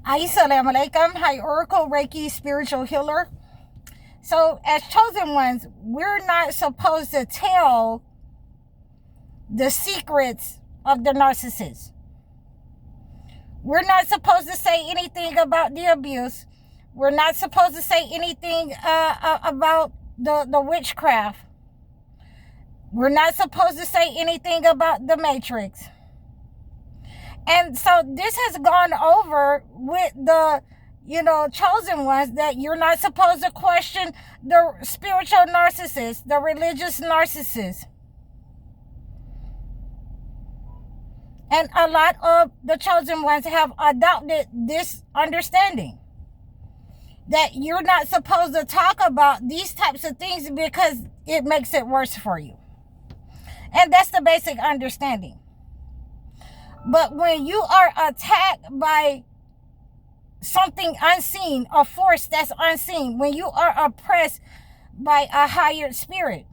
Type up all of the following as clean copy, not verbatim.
Assalamu alaikum. Hi, Oracle Reiki spiritual healer. So, as chosen ones, we're not supposed to tell the secrets of the narcissist. We're not supposed to say anything about the abuse. We're not supposed to say anything about the witchcraft. We're not supposed to say anything about the matrix. And so this has gone over with the, chosen ones, that you're not supposed to question the spiritual narcissist, the religious narcissist. And a lot of the chosen ones have adopted this understanding that you're not supposed to talk about these types of things because it makes it worse for you. And that's the basic understanding. But when you are attacked by something unseen, a force that's unseen, when you are oppressed by a higher spirit,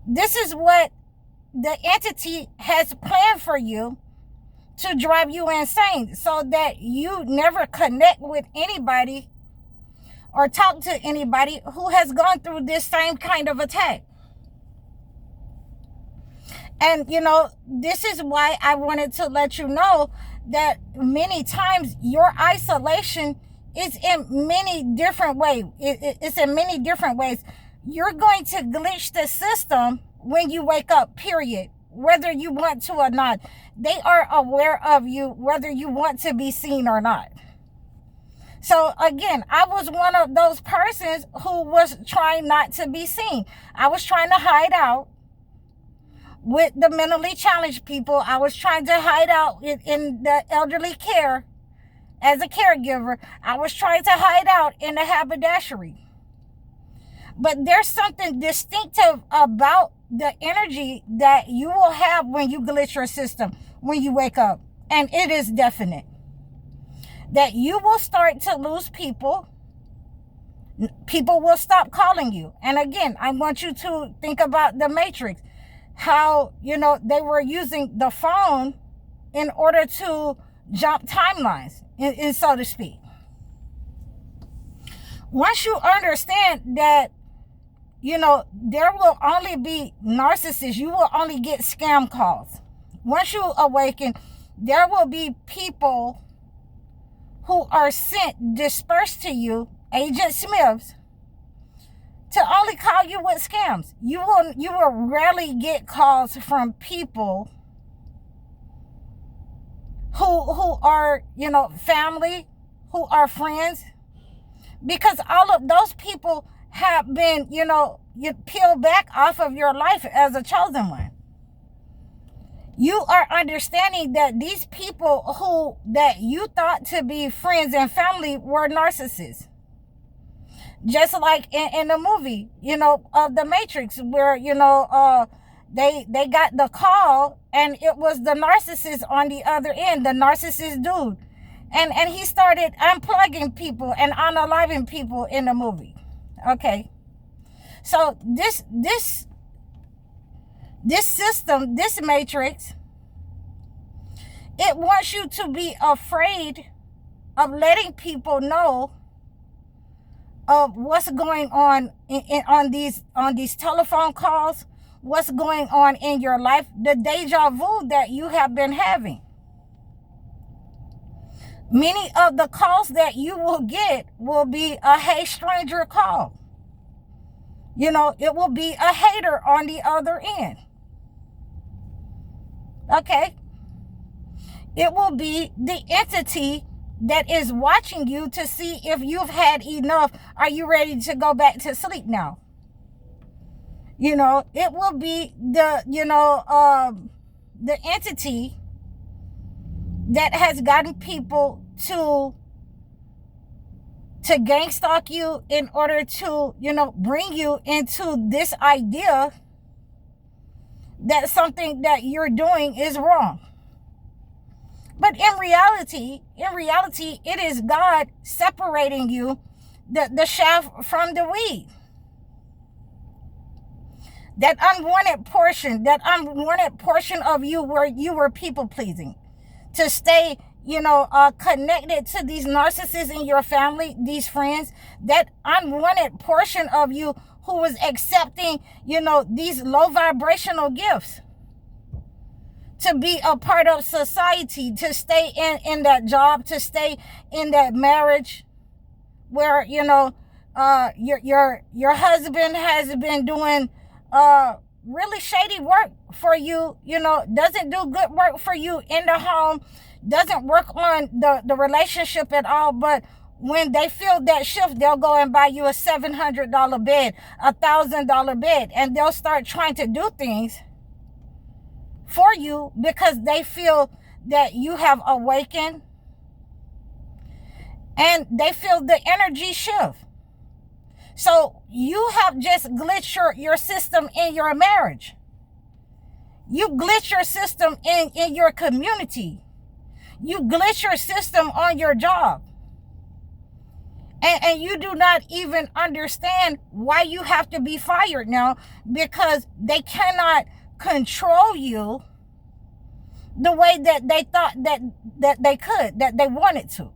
this is what the entity has planned for you to drive you insane, so that you never connect with anybody or talk to anybody who has gone through this same kind of attack. And, this is why I wanted to let you know that many times your isolation is in many different ways. It's in many different ways. You're going to glitch the system when you wake up, period, whether you want to or not. They are aware of you, whether you want to be seen or not. So again, I was one of those persons who was trying not to be seen. I was trying to hide out with the mentally challenged people. I was trying to hide out in the elderly care as a caregiver. I was trying to hide out in the haberdashery. But there's something distinctive about the energy that you will have when you glitch your system, when you wake up. And it is definite that you will start to lose people. People will stop calling you. And again, I want you to think about the Matrix. How, they were using the phone in order to jump timelines, in so to speak. Once you understand that, there will only be narcissists, you will only get scam calls. Once you awaken, there will be people who are sent, dispersed to you, Agent Smiths, to only call you with scams. You will rarely get calls from people who are, family, who are friends, because all of those people have been, you peel back off of your life as a chosen one. You are understanding that these people that you thought to be friends and family were narcissists. Just like in the movie, of the Matrix, where, they got the call and it was the narcissist on the other end, the narcissist dude. And he started unplugging people and unaliving people in the movie. Okay. So this system, this Matrix, it wants you to be afraid of letting people know of what's going on on these telephone calls, what's going on in your life, the deja vu that you have been having. Many of the calls that you will get will be a hey stranger call. It will be a hater on the other end. Okay? It will be the entity that is watching you to see if you've had enough. Are you ready to go back to sleep now? It will be the entity that has gotten people to gang stalk you in order to, bring you into this idea that something that you're doing is wrong. But in reality, it is God separating you, the shaft from the weed. That unwanted portion of you where you were people pleasing, to stay connected to these narcissists in your family, these friends, that unwanted portion of you who was accepting, these low vibrational gifts to be a part of society, to stay in that job, to stay in that marriage where, your husband has been doing really shady work for you, doesn't do good work for you in the home, doesn't work on the relationship at all. But when they feel that shift, they'll go and buy you a $700 bed, $1,000 bed, and they'll start trying to do things for you because they feel that you have awakened and they feel the energy shift. So you have just glitched your system in your marriage. You glitch your system in your community. You glitch your system on your job. And you do not even understand why you have to be fired now, because they cannot control you the way that they thought that they could, that they wanted to,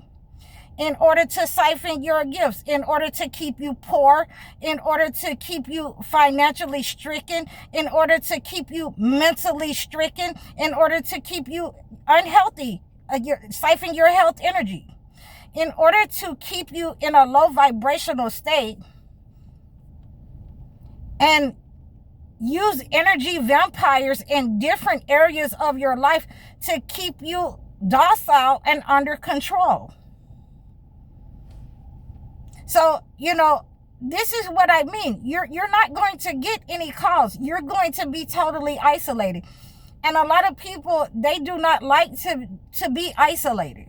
in order to siphon your gifts, in order to keep you poor, in order to keep you financially stricken, in order to keep you mentally stricken, in order to keep you unhealthy, siphon your health energy, in order to keep you in a low vibrational state, and use energy vampires in different areas of your life to keep you docile and under control. So, this is what I mean. You're not going to get any calls. You're going to be totally isolated. And a lot of people, they do not like to be isolated.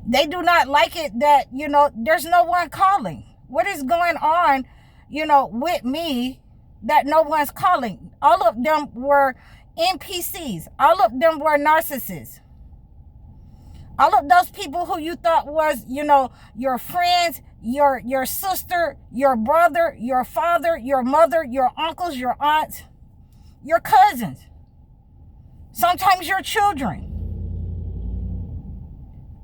They do not like it that, there's no one calling. What is going on, with me that no one's calling? All of them were NPCs. All of them were narcissists. All of those people who you thought was, your friends, your sister, your brother, your father, your mother, your uncles, your aunts, your cousins, sometimes your children.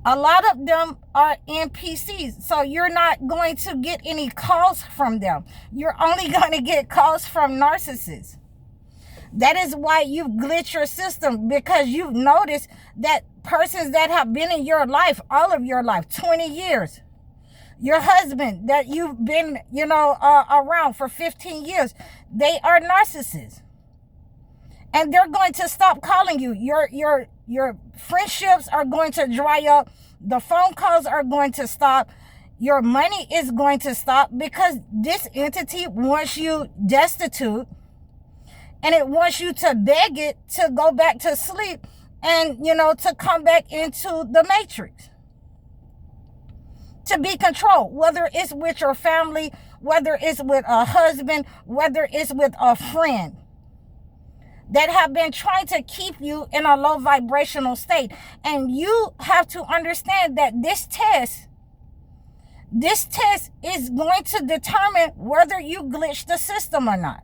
A lot of them are NPCs. So you're not going to get any calls from them. You're only going to get calls from narcissists. That is why you've glitched your system, because you've noticed that persons that have been in your life, all of your life, 20 years, your husband that you've been, around for 15 years, they are narcissists. And they're going to stop calling you. Your friendships are going to dry up. The phone calls are going to stop. Your money is going to stop, because this entity wants you destitute, and it wants you to beg it to go back to sleep and, to come back into the matrix, to be controlled, whether it's with your family, whether it's with a husband, whether it's with a friend, that have been trying to keep you in a low vibrational state. And you have to understand that this test is going to determine whether you glitch the system or not.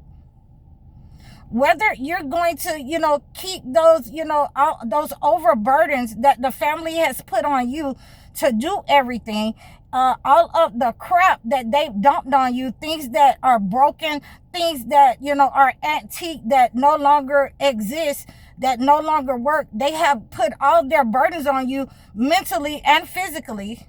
Whether you're going to, keep those, those overburdens that the family has put on you to do everything, all of the crap that they've dumped on you, things that are broken, things that, are antique, that no longer exist, that no longer work. They have put all their burdens on you mentally and physically.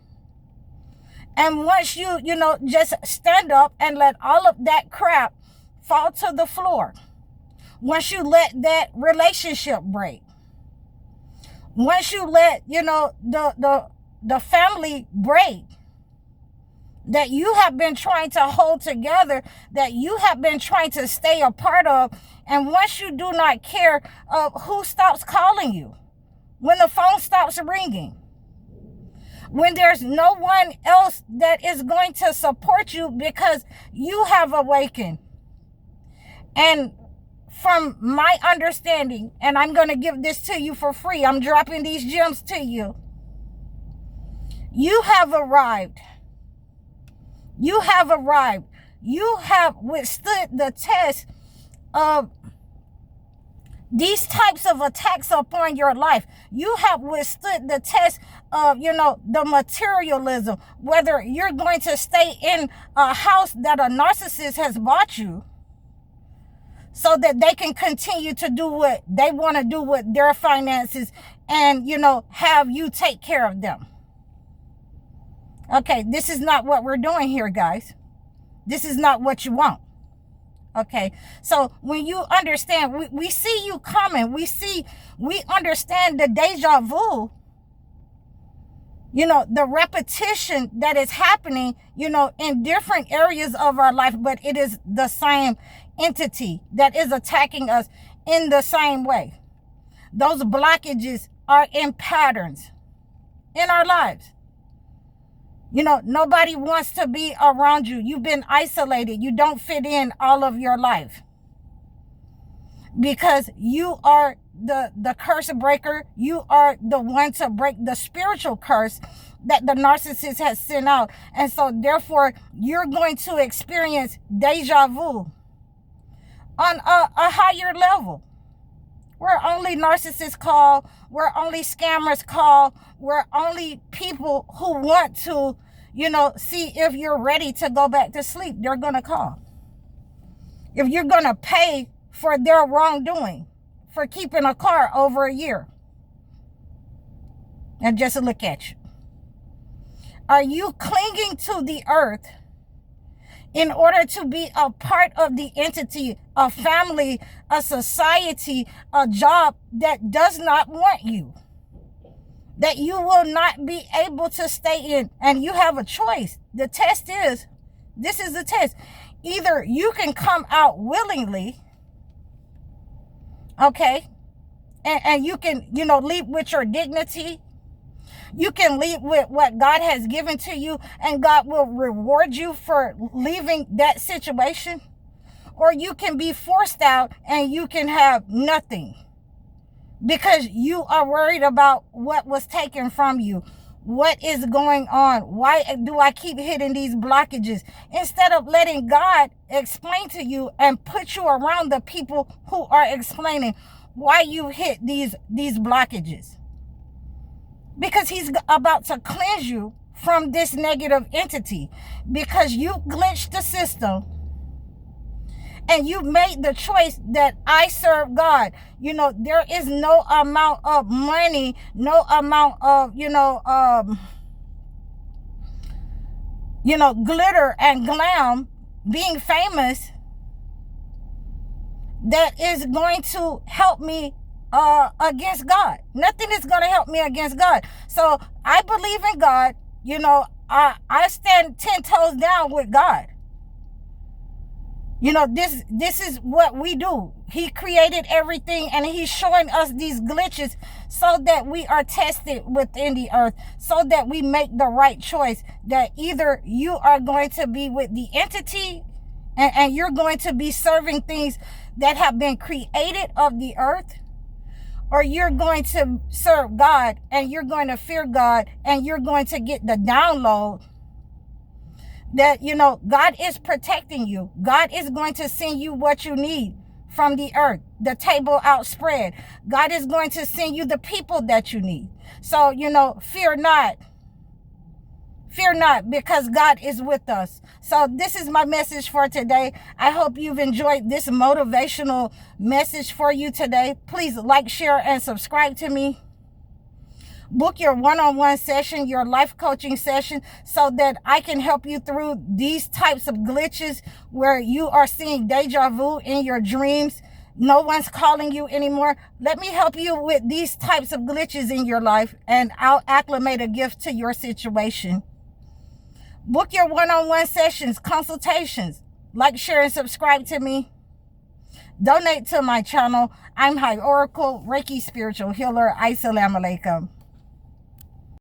And once you, just stand up and let all of that crap fall to the floor, once you let that relationship break, once you let, the family break that you have been trying to hold together, that you have been trying to stay a part of, and once you do not care who stops calling you, when the phone stops ringing, when there's no one else that is going to support you because you have awakened. And from my understanding, and I'm going to give this to you for free, I'm dropping these gems to you. You have arrived. You have arrived. You have withstood the test of These types of attacks upon your life, you have withstood the test of, the materialism, whether you're going to stay in a house that a narcissist has bought you so that they can continue to do what they want to do with their finances and, have you take care of them. Okay, this is not what we're doing here, guys. This is not what you want. Okay, so when you understand, we see you coming. We understand the deja vu, the repetition that is happening, in different areas of our life, but it is the same entity that is attacking us in the same way. Those blockages are in patterns in our lives. Nobody wants to be around you. You've been isolated. You don't fit in all of your life because you are the curse breaker. You are the one to break the spiritual curse that the narcissist has sent out. And so therefore, you're going to experience deja vu on a higher level, where only narcissists call, where only scammers call, where only people who want to, see if you're ready to go back to sleep, they're going to call. If you're going to pay for their wrongdoing, for keeping a car over a year. And just look at you. Are you clinging to the earth in order to be a part of the entity, a family, a society, a job that does not want you, that you will not be able to stay in? And you have a choice. The test is, this is the test. Either you can come out willingly, okay, and you can, leave with your dignity. You can leave with what God has given to you, and God will reward you for leaving that situation. Or you can be forced out and you can have nothing because you are worried about what was taken from you. What is going on? Why do I keep hitting these blockages? Instead of letting God explain to you and put you around the people who are explaining why you hit these blockages. Because he's about to cleanse you from this negative entity. Because you glitched the system. And you made the choice that I serve God. There is no amount of money, no amount of, glitter and glam, being famous, that is going to help me against God. Nothing is going to help me against God. So I believe in God. I stand 10 toes down with God. This is what we do. He created everything, and he's showing us these glitches so that we are tested within the earth, so that we make the right choice, that either you are going to be with the entity and you're going to be serving things that have been created of the earth, or you're going to serve God and you're going to fear God and you're going to get the download that, God is protecting you. God is going to send you what you need from the earth, the table outspread. God is going to send you the people that you need. So, fear not. Fear not, because God is with us. So this is my message for today. I hope you've enjoyed this motivational message for you today. Please like, share, and subscribe to me. Book your one-on-one session, your life coaching session, so that I can help you through these types of glitches where you are seeing deja vu in your dreams. No one's calling you anymore. Let me help you with these types of glitches in your life, and I'll acclimate a gift to your situation. Book your one-on-one sessions, consultations. Like, share, and subscribe to me. Donate to my channel. I'm High Oracle, Reiki Spiritual Healer. Assalamu alaikum.